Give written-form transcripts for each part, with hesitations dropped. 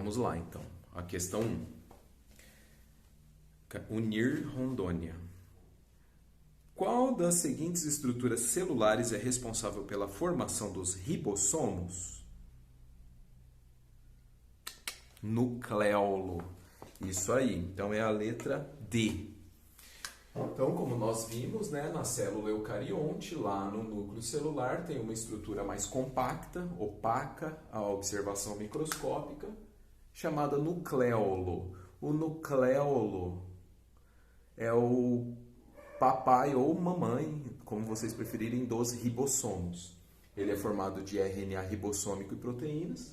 Vamos lá, então. A questão 1. Unir Rondônia. Qual das seguintes estruturas celulares é responsável pela formação dos ribossomos? Nucleolo. Isso aí. Então é a letra D. Então, como nós vimos, né, na célula eucarionte, lá no núcleo celular, tem uma estrutura mais compacta, opaca à observação microscópica, chamada nucleolo. O nucleolo é o papai ou mamãe, como vocês preferirem, dos ribossomos. Ele é formado de RNA ribossômico e proteínas,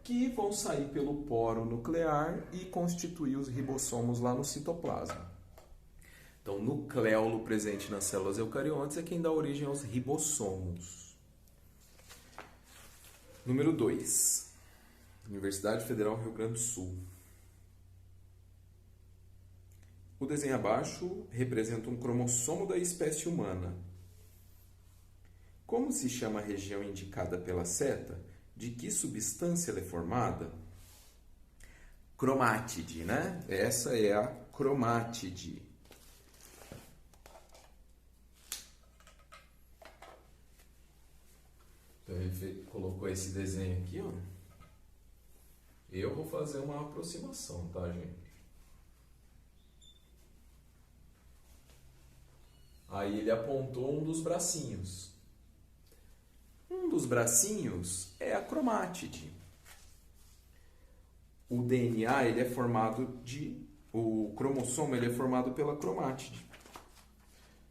que vão sair pelo poro nuclear e constituir os ribossomos lá no citoplasma. Então, o nucleolo presente nas células eucariontes é quem dá origem aos ribossomos. Número 2. Universidade Federal Rio Grande do Sul. O desenho abaixo representa um cromossomo da espécie humana. Como se chama a região indicada pela seta? De que substância ela é formada? Cromátide, né? Essa é a cromátide. Então ele colocou esse desenho aqui, ó. Eu vou fazer uma aproximação, tá, gente? Aí ele apontou um dos bracinhos. Um dos bracinhos é a cromátide. O DNA, ele é formado o cromossomo, ele é formado pela cromátide.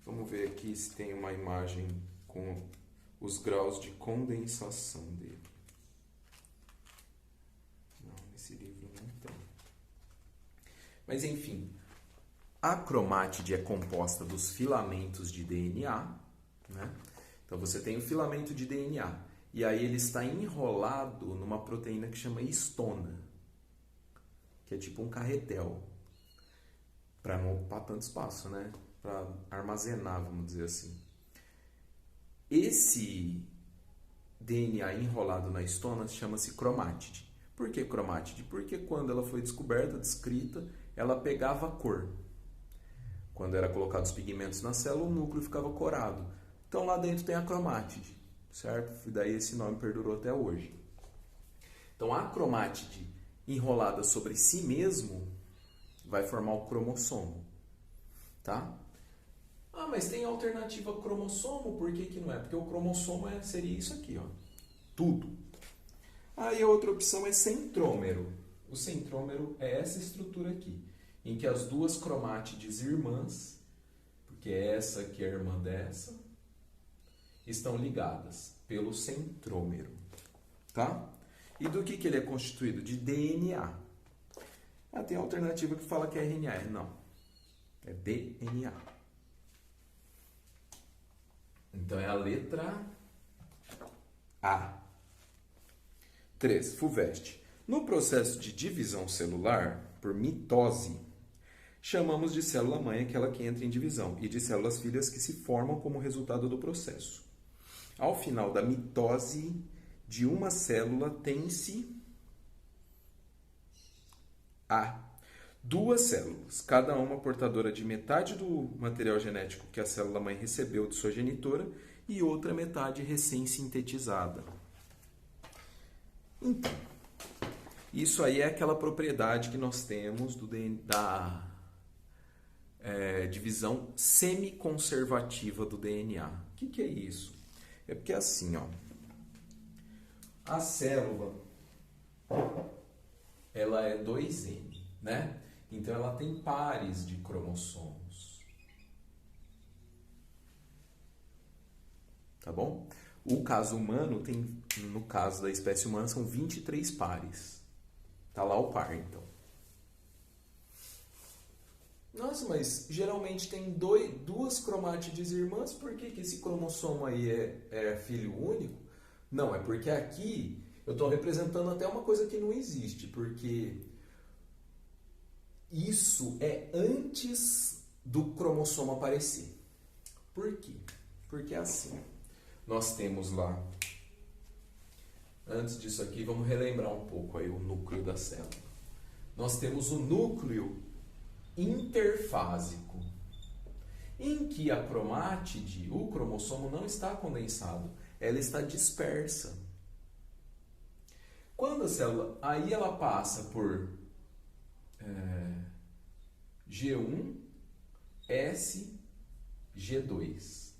Vamos ver aqui se tem uma imagem com os graus de condensação dele. Não, nesse livro não tem. Mas enfim, a cromátide é composta dos filamentos de DNA, né? Então você tem o filamento de DNA e aí ele está enrolado numa proteína que chama histona, que é tipo um carretel, para não ocupar tanto espaço, né? Para armazenar, vamos dizer assim. Esse DNA enrolado na histona chama-se cromátide. Por que cromátide? Porque quando ela foi descoberta, descrita, ela pegava cor. Quando era colocado os pigmentos na célula, o núcleo ficava corado. Então lá dentro tem a cromátide, certo? E daí esse nome perdurou até hoje. Então a cromátide enrolada sobre si mesmo vai formar o cromossomo, tá? Ah, mas tem alternativa cromossomo, por que não é? Porque o cromossomo seria isso aqui, ó. Tudo. Aí a outra opção é centrômero. O centrômero é essa estrutura aqui, em que as duas cromátides irmãs, porque essa aqui é a irmã dessa, estão ligadas pelo centrômero, tá? E do que ele é constituído? De DNA. Ah, tem alternativa que fala que é RNA. Não, é DNA. Então é a letra A. 3. FUVEST. No processo de divisão celular, por mitose, chamamos de célula-mãe aquela que entra em divisão e de células-filhas que se formam como resultado do processo. Ao final da mitose de uma célula, tem-se duas células, cada uma portadora de metade do material genético que a célula-mãe recebeu de sua genitora e outra metade recém-sintetizada. Então, isso aí é aquela propriedade que nós temos da divisão semiconservativa do DNA. O que é isso? É porque assim, ó, a célula, ela é 2N, né? Então ela tem pares de cromossomos. Tá bom? O caso humano tem, no caso da espécie humana, são 23 pares. Tá lá o par, então. Nossa, mas geralmente tem duas cromátides irmãs, por que esse cromossomo aí é filho único? Não, é porque aqui eu estou representando até uma coisa que não existe, porque isso é antes do cromossomo aparecer. Por quê? Porque assim, nós temos lá Antes disso aqui, vamos relembrar um pouco aí o núcleo da célula. Nós temos o núcleo interfásico, em que a cromátide, o cromossomo, não está condensado, ela está dispersa. Quando a célula, aí ela passa por G1, S, G2.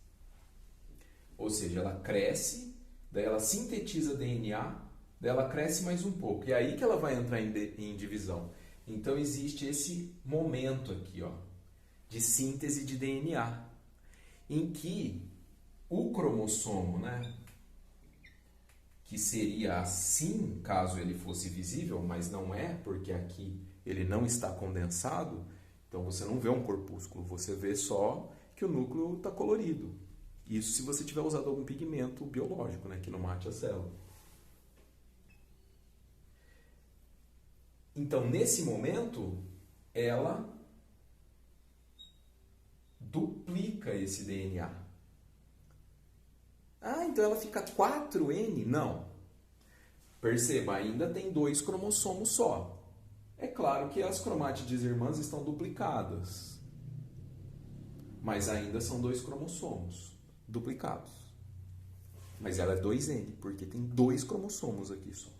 Ou seja, ela cresce, daí ela sintetiza DNA, daí ela cresce mais um pouco. E aí que ela vai entrar em divisão. Então existe esse momento aqui, ó, de síntese de DNA, em que o cromossomo, né, que seria assim, caso ele fosse visível, mas não é, porque aqui ele não está condensado, então você não vê um corpúsculo, você vê só que o núcleo está colorido. Isso se você tiver usado algum pigmento biológico, né, que não mate a célula. Então, nesse momento, ela duplica esse DNA. Ah, então ela fica 4N? Não. Perceba, ainda tem 2 cromossomos só. É claro que as cromátides irmãs estão duplicadas, mas ainda são 2 cromossomos duplicados. Mas ela é 2N, porque tem 2 cromossomos aqui só.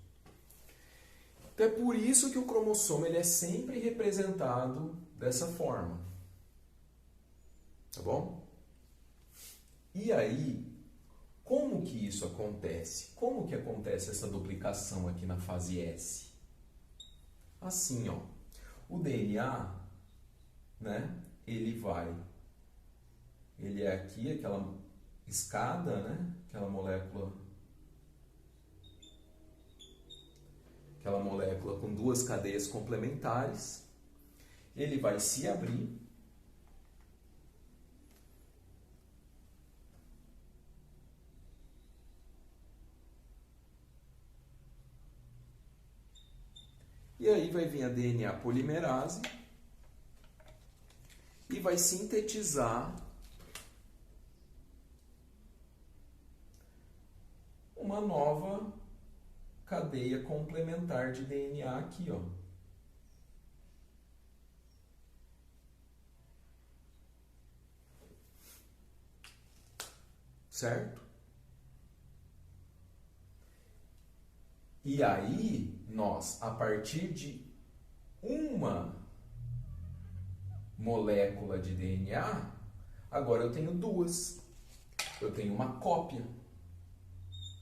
Então é por isso que o cromossomo ele é sempre representado dessa forma. Tá bom? E aí, como que isso acontece? Como que acontece essa duplicação aqui na fase S? Assim, ó. O DNA, né? Ele é aqui, aquela escada, né? Aquela molécula com 2 cadeias complementares. Ele vai se abrir. E aí vai vir a DNA polimerase e vai sintetizar uma nova cadeia complementar de DNA aqui, ó. Certo? E aí, nós, a partir de uma molécula de DNA, agora eu tenho 2. Eu tenho uma cópia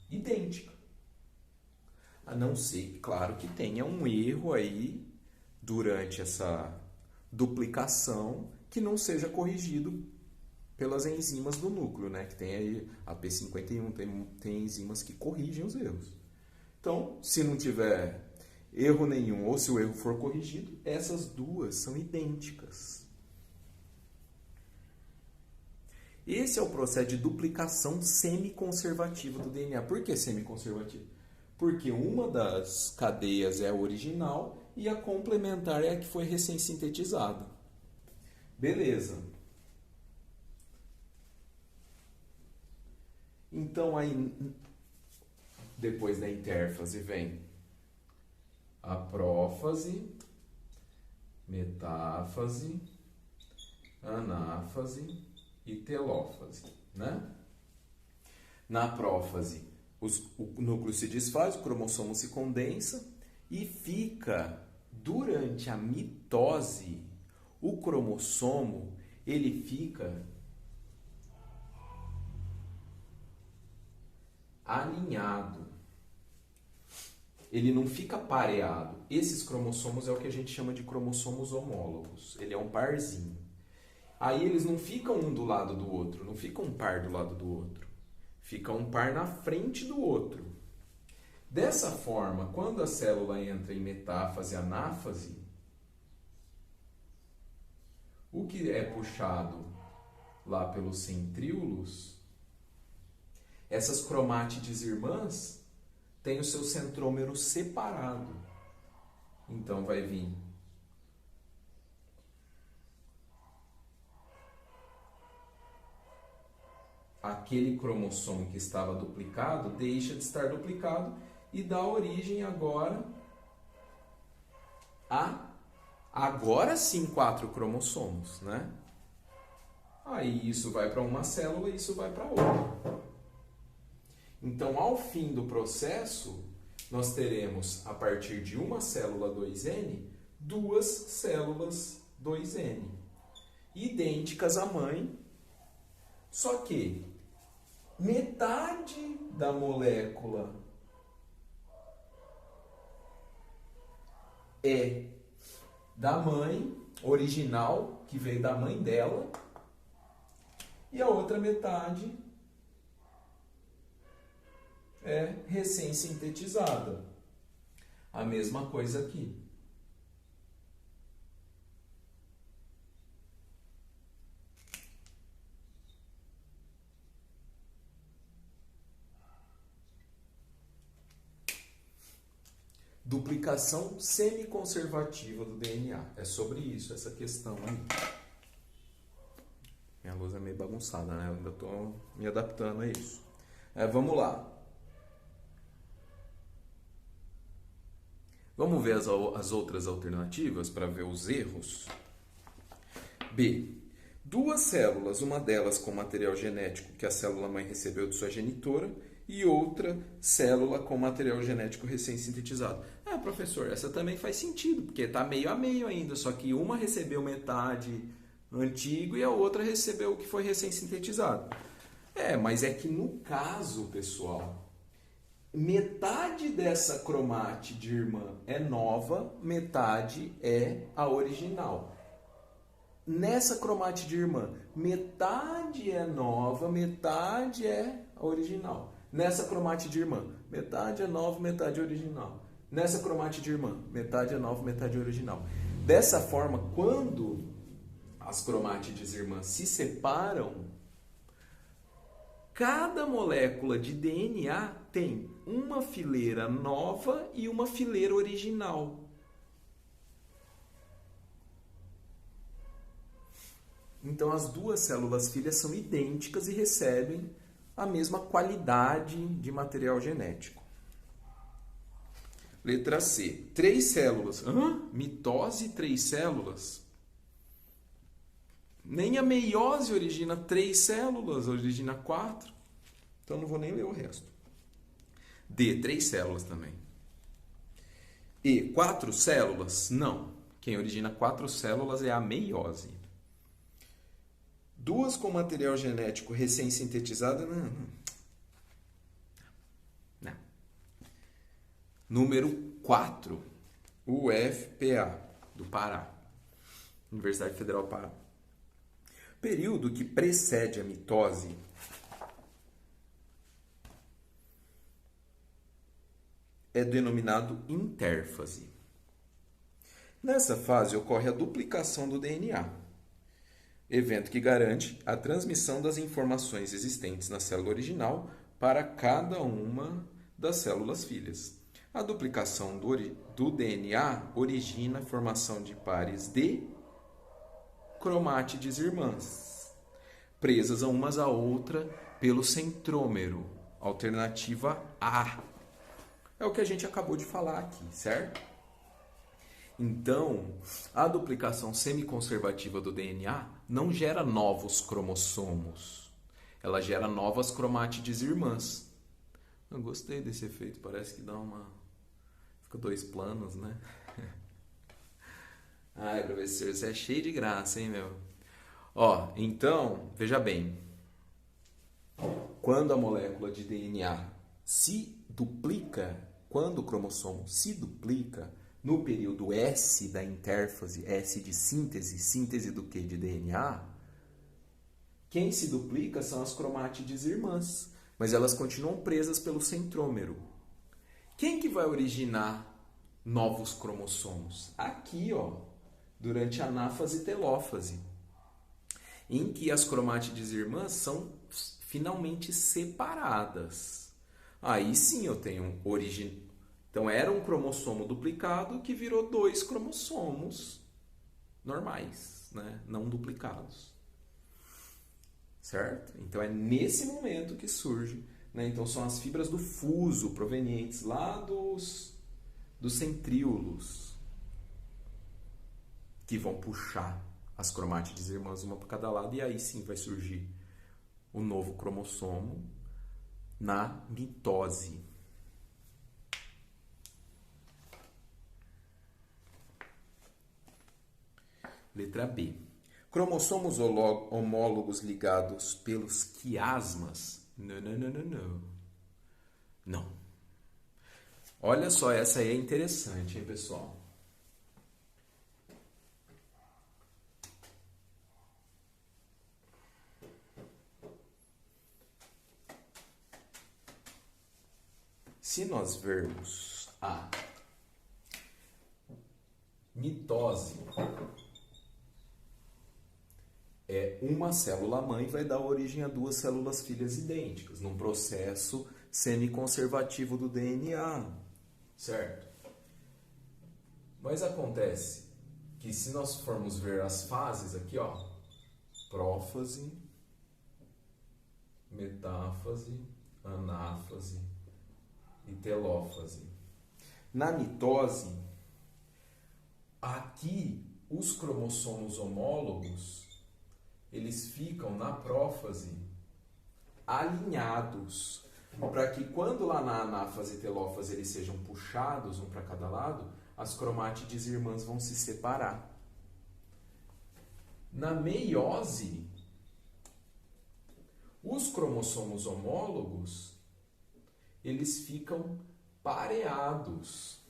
idêntica. A não ser, claro, que tenha um erro aí durante essa duplicação que não seja corrigido pelas enzimas do núcleo, né? Que tem aí a P51, tem enzimas que corrigem os erros. Então, se não tiver erro nenhum ou se o erro for corrigido, essas 2 são idênticas. Esse é o processo de duplicação semiconservativa do DNA. Por que semiconservativa? Porque uma das cadeias é a original e a complementar é a que foi recém-sintetizada. Beleza. Então, aí, depois da intérfase vem a prófase, metáfase, anáfase e telófase, né? Na prófase, o núcleo se desfaz, o cromossomo se condensa e fica, durante a mitose, o cromossomo, ele fica alinhado. Ele não fica pareado. Esses cromossomos é o que a gente chama de cromossomos homólogos. Ele é um parzinho. Aí eles não ficam um do lado do outro, não fica um par do lado do outro. Fica um par na frente do outro. Dessa forma, quando a célula entra em metáfase e anáfase, o que é puxado lá pelos centríolos, essas cromátides irmãs têm o seu centrômero separado. Então vai vir aquele cromossomo que estava duplicado deixa de estar duplicado e dá origem agora agora sim 4 cromossomos, né? Aí isso vai para uma célula e isso vai para outra. Então, ao fim do processo, nós teremos, a partir de uma célula 2N, 2 células 2N, idênticas à mãe, só que metade da molécula é da mãe original, que veio da mãe dela, e a outra metade é recém-sintetizada. A mesma coisa aqui. Duplicação semiconservativa do DNA. É sobre isso, essa questão aí. Minha luz é meio bagunçada, né? Eu ainda estou me adaptando a isso. Vamos lá. Vamos ver as outras alternativas para ver os erros. B. 2 células, uma delas com material genético que a célula-mãe recebeu de sua genitora e outra célula com material genético recém-sintetizado. Professor, essa também faz sentido, porque está meio a meio ainda, só que uma recebeu metade antigo e a outra recebeu o que foi recém-sintetizado. Mas é que no caso, pessoal, metade dessa cromátide irmã é nova, metade é a original. Nessa cromátide irmã, metade é nova, metade é a original. Nessa cromátide irmã, metade é nova, metade é original. Nessa cromátide irmã, metade é nova, metade é original. Dessa forma, quando as cromátides irmãs se separam, cada molécula de DNA tem uma fileira nova e uma fileira original. Então, as 2 células filhas são idênticas e recebem a mesma qualidade de material genético. Letra C. 3 células. Mitose 3 células? Nem a meiose origina 3 células, origina 4. Então, não vou nem ler o resto. D. 3 células também. E. 4 células? Não. Quem origina 4 células é a meiose. 2 com material genético recém-sintetizado? Não. Número 4. UFPA, do Pará. Universidade Federal do Pará. Período que precede a mitose é denominado intérfase. Nessa fase ocorre a duplicação do DNA, evento que garante a transmissão das informações existentes na célula original para cada uma das células filhas. A duplicação do DNA origina a formação de pares de cromátides irmãs, presas umas à outra pelo centrômero. Alternativa A. É o que a gente acabou de falar aqui, certo? Então, a duplicação semiconservativa do DNA não gera novos cromossomos. Ela gera novas cromátides irmãs. Eu gostei desse efeito, parece que dá uma... Fica 2 planos, né? Ai, professor, você é cheio de graça, hein, meu? Então, veja bem. Quando a molécula de DNA se duplica, quando o cromossomo se duplica, no período S da intérfase, S de síntese, síntese do quê? De DNA, quem se duplica são as cromátides irmãs, mas elas continuam presas pelo centrômero. Quem que vai originar novos cromossomos? Aqui, durante a anáfase e telófase, em que as cromátides irmãs são finalmente separadas. Aí sim eu tenho origem. Então era um cromossomo duplicado que virou 2 cromossomos normais, né? Não duplicados. Certo? Então é nesse momento que surge né? Então são as fibras do fuso provenientes lá dos centríolos que vão puxar as cromátides irmãs uma para cada lado, e aí sim vai surgir o novo cromossomo na mitose. Letra B. Cromossomos homólogos ligados pelos quiasmas? Não. Não. Olha só, essa aí é interessante, hein, pessoal? Se nós vermos a mitose, uma célula mãe vai dar origem a duas células filhas idênticas, num processo semiconservativo do DNA, certo? Mas acontece que se nós formos ver as fases aqui, ó, prófase, metáfase, anáfase e telófase. Na mitose, aqui os cromossomos homólogos, eles ficam na prófase alinhados, para que quando lá na anáfase e telófase eles sejam puxados um para cada lado, as cromátides irmãs vão se separar. Na meiose, os cromossomos homólogos, eles ficam pareados.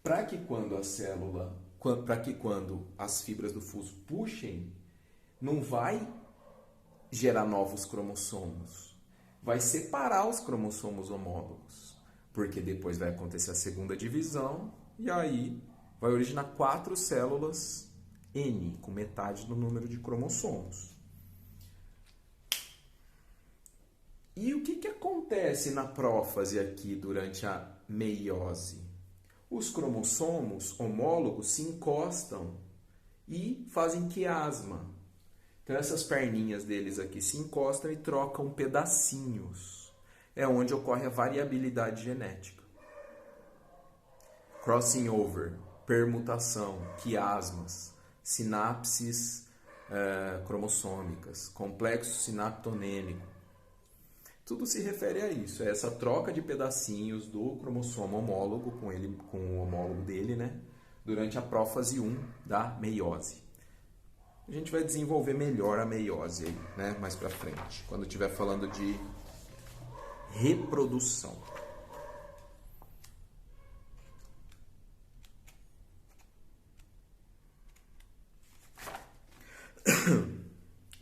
Para que quando as fibras do fuso puxem, não vai gerar novos cromossomos. Vai separar os cromossomos homólogos. Porque depois vai acontecer a segunda divisão e aí vai originar 4 células N, com metade do número de cromossomos. E o que acontece na prófase aqui durante a meiose? Os cromossomos homólogos se encostam e fazem quiasma. Então essas perninhas deles aqui se encostam e trocam pedacinhos. É onde ocorre a variabilidade genética. Crossing over, permutação, quiasmas, sinapses cromossômicas, complexo sinaptonêmico. Tudo se refere a isso, é essa troca de pedacinhos do cromossomo homólogo com o homólogo dele, né? Durante a prófase 1 da meiose. A gente vai desenvolver melhor a meiose aí, né? Mais pra frente, quando estiver falando de reprodução.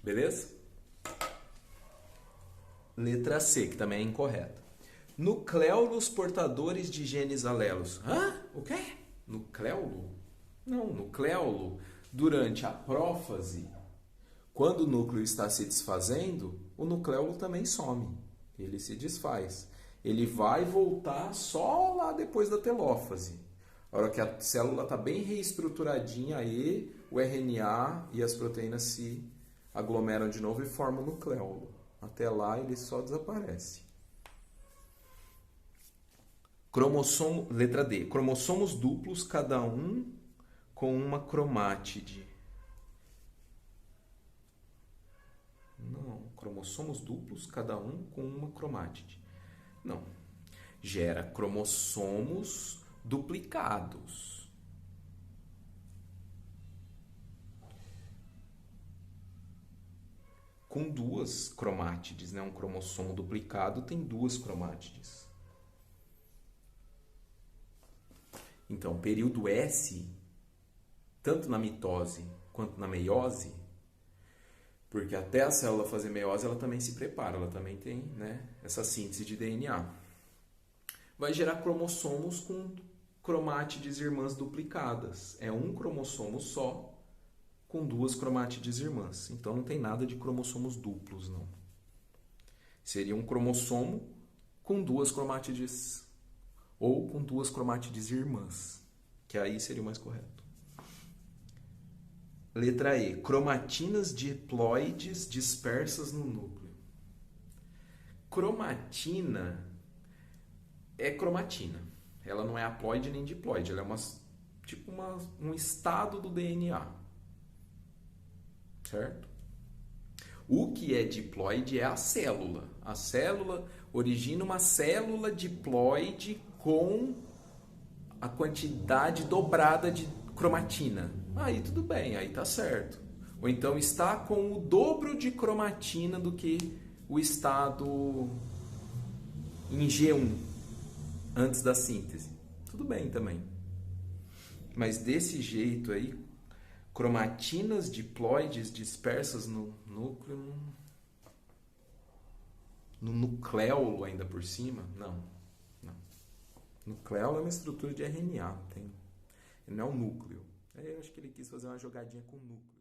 Beleza? Letra C, que também é incorreta. Nucléolos portadores de genes alelos. Hã? O quê? Nucléolo? Não, nucléolo, durante a prófase, quando o núcleo está se desfazendo, o nucléolo também some. Ele se desfaz. Ele vai voltar só lá depois da telófase. A hora que a célula está bem reestruturadinha, aí o RNA e as proteínas se aglomeram de novo e formam o nucléolo. Até lá ele só desaparece. Letra D. Cromossomos duplos, cada um com uma cromátide. Não. Cromossomos duplos, cada um com uma cromátide. Não. Gera cromossomos duplicados. Com 2 cromátides, né? Um cromossomo duplicado tem 2 cromátides. Então, período S, tanto na mitose quanto na meiose, porque até a célula fazer meiose, ela também se prepara, ela também tem, né, essa síntese de DNA. Vai gerar cromossomos com cromátides irmãs duplicadas. É um cromossomo só, com 2 cromátides irmãs. Então não tem nada de cromossomos duplos, não. Seria um cromossomo com 2 cromátides ou com 2 cromátides irmãs, que aí seria o mais correto. Letra E. Cromatinas diploides dispersas no núcleo. Cromatina é cromatina. Ela não é haploide nem diploide. Ela é um estado do DNA. Certo? O que é diploide é a célula. A célula origina uma célula diploide com a quantidade dobrada de cromatina. Aí tudo bem, aí tá certo. Ou então está com o dobro de cromatina do que o estado em G1, antes da síntese. Tudo bem também. Mas desse jeito aí, cromatinas diploides dispersas no núcleo, no nucleolo ainda por cima, não. Nucleolo é uma estrutura de RNA, ele não é um núcleo. Eu acho que ele quis fazer uma jogadinha com o núcleo.